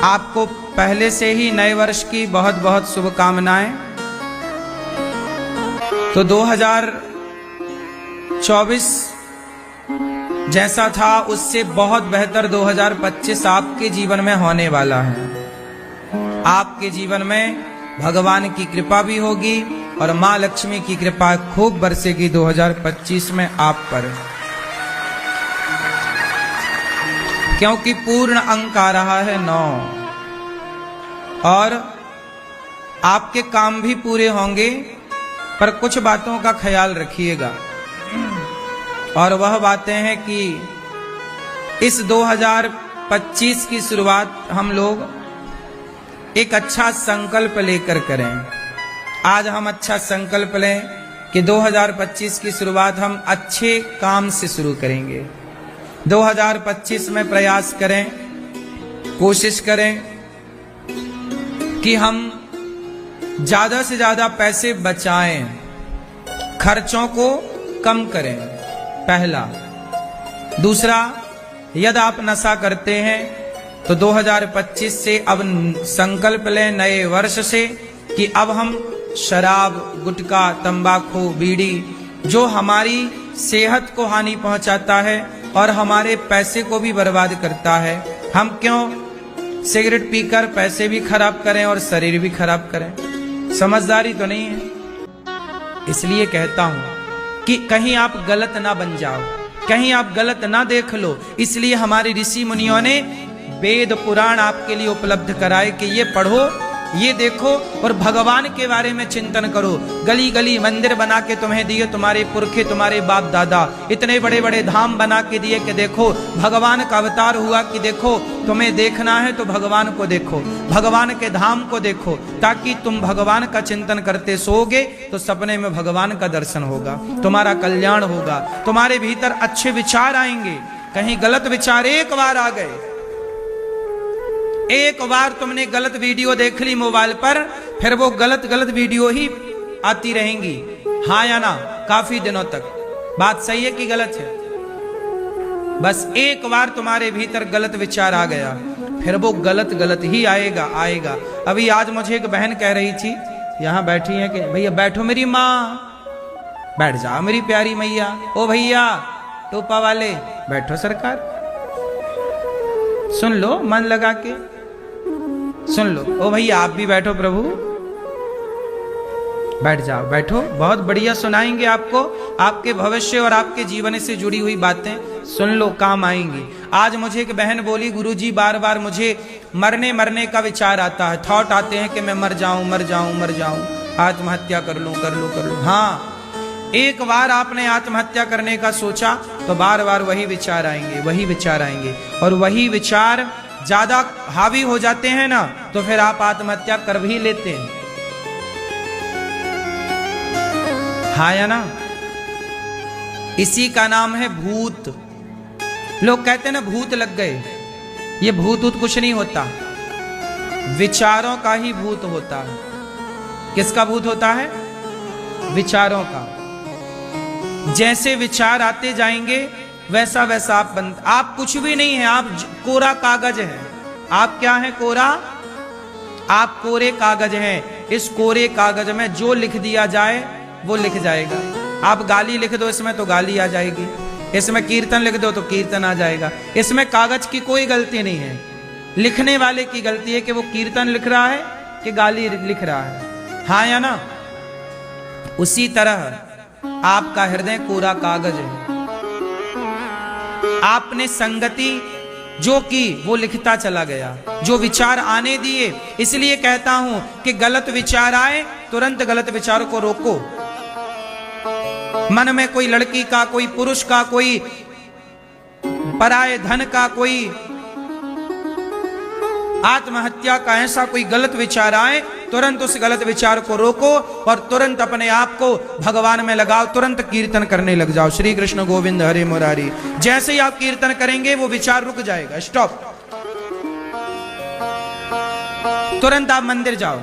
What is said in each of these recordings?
आपको पहले से ही नए वर्ष की बहुत बहुत शुभकामनाएं। तो 2024 जैसा था उससे बहुत बेहतर 2025 आपके जीवन में होने वाला है। आपके जीवन में भगवान की कृपा भी होगी और माँ लक्ष्मी की कृपा खूब बरसेगी 2025 में आप पर, क्योंकि पूर्ण अंक आ रहा है 9 और आपके काम भी पूरे होंगे। पर कुछ बातों का ख्याल रखिएगा और वह बातें हैं कि इस 2025 की शुरुआत हम लोग एक अच्छा संकल्प लेकर करें। आज हम अच्छा संकल्प लें कि 2025 की शुरुआत हम अच्छे काम से शुरू करेंगे। 2025 में प्रयास करें, कोशिश करें कि हम ज्यादा से ज्यादा पैसे बचाएं, खर्चों को कम करें, पहला। दूसरा, यदि आप नशा करते हैं तो 2025 से अब संकल्प लें नए वर्ष से कि अब हम शराब, गुटखा, तंबाकू, बीड़ी जो हमारी सेहत को हानि पहुंचाता है और हमारे पैसे को भी बर्बाद करता है, हम क्यों सिगरेट पीकर पैसे भी खराब करें और शरीर भी खराब करें। समझदारी तो नहीं है। इसलिए कहता हूं कि कहीं आप गलत ना बन जाओ, कहीं आप गलत ना देख लो। इसलिए हमारे ऋषि मुनियों ने वेद पुराण आपके लिए उपलब्ध कराए कि ये पढ़ो, ये देखो और भगवान के बारे में चिंतन करो। गली गली मंदिर बना के तुम्हें दिए तुम्हारे पुरखे, तुम्हारे बाप दादा। इतने बड़े बड़े धाम बना के दिए कि देखो भगवान का अवतार हुआ, कि देखो तुम्हें देखना है तो भगवान को देखो, भगवान के धाम को देखो, ताकि तुम भगवान का चिंतन करते सोओगे तो सपने में भगवान का दर्शन होगा, तुम्हारा कल्याण होगा, तुम्हारे भीतर अच्छे विचार आएंगे। कहीं गलत विचार एक बार आ गए, एक बार तुमने गलत वीडियो देख ली मोबाइल पर, फिर वो गलत वीडियो ही आती रहेंगी, हाँ या ना, काफी दिनों तक। बात सही है कि गलत है? बस एक बार तुम्हारे भीतर गलत विचार आ गया, फिर वो गलत ही आएगा। अभी आज मुझे एक बहन कह रही थी, यहां बैठी है, कि भैया बैठो मेरी माँ, बैठ जाओ मेरी प्यारी मैया। ओ भैया टोपा वाले बैठो, सरकार सुन लो, मन लगा के सुन लो। ओ भैया आप भी बैठो, प्रभु बैठ जाओ, बैठो, बहुत बढ़िया सुनाएंगे आपको, आपके भविष्य और आपके जीवन से जुड़ी हुई बातें सुन लो, काम आएंगी। आज मुझे एक बहन बोली, गुरुजी बार बार मुझे मरने का विचार आता है, थॉट आते हैं कि मैं मर जाऊं, आत्महत्या कर लूं। हाँ, एक बार आपने आत्महत्या करने का सोचा तो बार बार वही विचार आएंगे और वही विचार ज्यादा हावी हो जाते हैं ना, तो फिर आप आत्महत्या कर भी लेते हैं, हाँ या ना। इसी का नाम है भूत। लोग कहते हैं ना भूत लग गए, ये भूत कुछ नहीं होता, विचारों का ही भूत होता है। किसका भूत होता है? विचारों का। जैसे विचार आते जाएंगे वैसा आप कुछ भी नहीं है, आप कोरा कागज है। आप क्या है? कोरा। आप कोरे कागज हैं। इस कोरे कागज में जो लिख दिया जाए वो लिख जाएगा। आप गाली लिख दो इसमें तो गाली आ जाएगी, इसमें कीर्तन लिख दो तो कीर्तन आ जाएगा। इसमें कागज की कोई गलती नहीं है, लिखने वाले की गलती है कि वो कीर्तन लिख रहा है कि गाली लिख रहा है, हाँ या ना। उसी तरह आपका हृदय कोरा कागज है। आपने संगति जो की वो लिखता चला गया, जो विचार आने दिए। इसलिए कहता हूं कि गलत विचार आए तुरंत गलत विचार को रोको। मन में कोई लड़की का, कोई पुरुष का, कोई पराये धन का, कोई आत्महत्या का ऐसा कोई गलत विचार आए, तुरंत उस गलत विचार को रोको और तुरंत अपने आप को भगवान में लगाओ, तुरंत कीर्तन करने लग जाओ, श्री कृष्ण गोविंद हरे मुरारी। जैसे ही आप कीर्तन करेंगे वो विचार रुक जाएगा, स्टॉप। तुरंत आप मंदिर जाओ,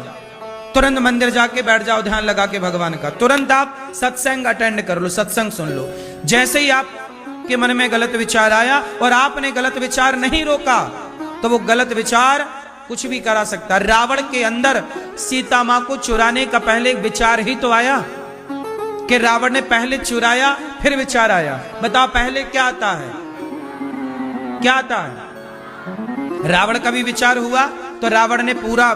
तुरंत मंदिर जाके बैठ जाओ ध्यान लगा के भगवान का। तुरंत आप सत्संग अटेंड कर लो, सत्संग सुन लो। जैसे ही आपके मन में गलत विचार आया और आपने गलत विचार नहीं रोका तो वो गलत विचार कुछ भी करा सकता। रावण के अंदर सीता मां को चुराने का पहले एक विचार ही तो आया कि रावण ने पहले चुराया फिर विचार आया। बताओ पहले क्या आता है, क्या आता है? रावण का भी विचार हुआ तो रावण ने पूरा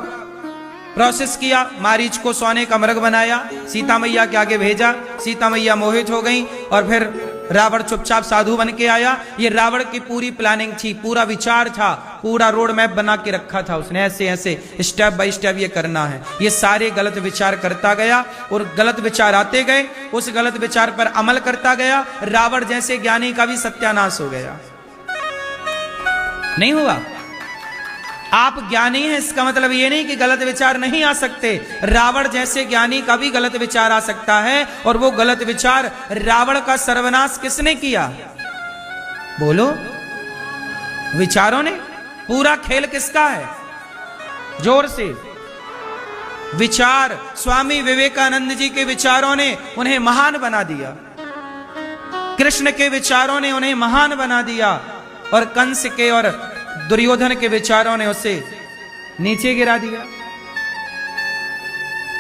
प्रोसेस किया, मारीच को सोने का मृग बनाया, सीता मैया के आगे भेजा, सीता मैया मोहित हो गई और फिर रावण चुपचाप साधु बन के आया। ये रावण की पूरी प्लानिंग थी, पूरा विचार था, पूरा रोड मैप बना के रखा था उसने, ऐसे ऐसे स्टेप बाय स्टेप ये करना है। ये सारे गलत विचार करता गया और गलत विचार आते गए, उस गलत विचार पर अमल करता गया। रावण जैसे ज्ञानी का भी सत्यानाश हो गया। नहीं हुआ? आप ज्ञानी हैं इसका मतलब ये नहीं कि गलत विचार नहीं आ सकते। रावण जैसे ज्ञानी का भी गलत विचार आ सकता है और वो गलत विचार, रावण का सर्वनाश किसने किया? बोलो, विचारों ने। पूरा खेल किसका है? जोर से। विचार, स्वामी विवेकानंद जी के विचारों ने उन्हें महान बना दिया, कृष्ण के विचारों ने उन्हें महान बना दिया और कंस के और दुर्योधन के विचारों ने उसे नीचे गिरा दिया।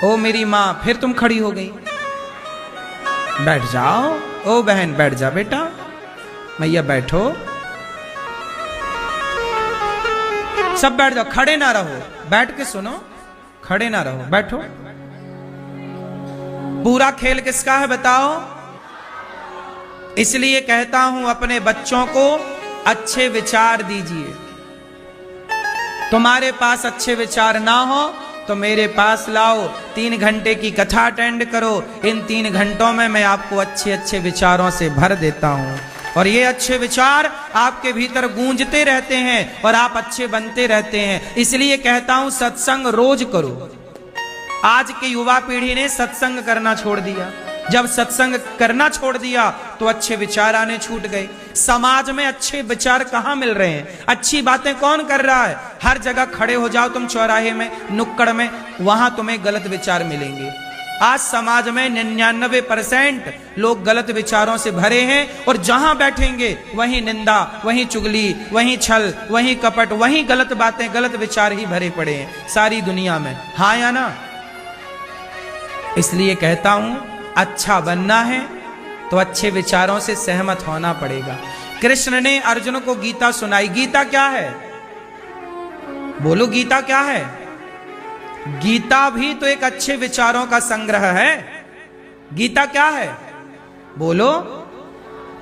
ओ मेरी मां, फिर तुम खड़ी हो गई। बैठ जाओ। ओ बहन बैठ जा बेटा। मैया बैठो। सब बैठ जाओ, खड़े ना रहो, बैठ के सुनो, खड़े ना रहो, बैठो। पूरा खेल किसका है बताओ? इसलिए कहता हूं अपने बच्चों को अच्छे विचार दीजिए। तुम्हारे पास अच्छे विचार ना हो तो मेरे पास लाओ, 3 घंटे की कथा अटेंड करो। इन 3 घंटों में मैं आपको अच्छे अच्छे विचारों से भर देता हूं और ये अच्छे विचार आपके भीतर गूंजते रहते हैं और आप अच्छे बनते रहते हैं। इसलिए कहता हूं सत्संग रोज करो। आज की युवा पीढ़ी ने सत्संग करना छोड़ दिया। जब सत्संग करना छोड़ दिया तो अच्छे विचार आने छूट गए। समाज में अच्छे विचार कहां मिल रहे हैं? अच्छी बातें कौन कर रहा है? हर जगह खड़े हो जाओ तुम, चौराहे में, नुक्कड़ में, वहां तुम्हें गलत विचार मिलेंगे। आज समाज में 99% लोग गलत विचारों से भरे हैं और जहां बैठेंगे वहीं निंदा, वहीं चुगली, वहीं छल, वहीं कपट, वहीं गलत बातें, गलत विचार ही भरे पड़े हैं सारी दुनिया में। हाँ या ना? इसलिए कहता हूं अच्छा बनना है तो अच्छे विचारों से सहमत होना पड़ेगा। कृष्ण ने अर्जुन को गीता सुनाई। गीता क्या है? बोलो, गीता क्या है? गीता भी तो एक अच्छे विचारों का संग्रह है। गीता क्या है? बोलो,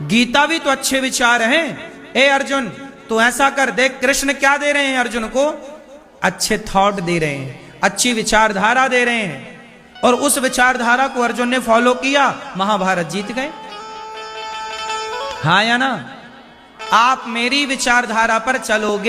गीता भी तो अच्छे विचार हैं। ए अर्जुन, तू ऐसा कर, देख कृष्ण क्या दे रहे हैं अर्जुन को? अच्छे थॉट दे रहे हैं, अच्छी विचारधारा दे रहे हैं और उस विचारधारा को अर्जुन ने फॉलो किया, महाभारत जीत गए। हाँ या ना? आप मेरी विचारधारा पर चलोगे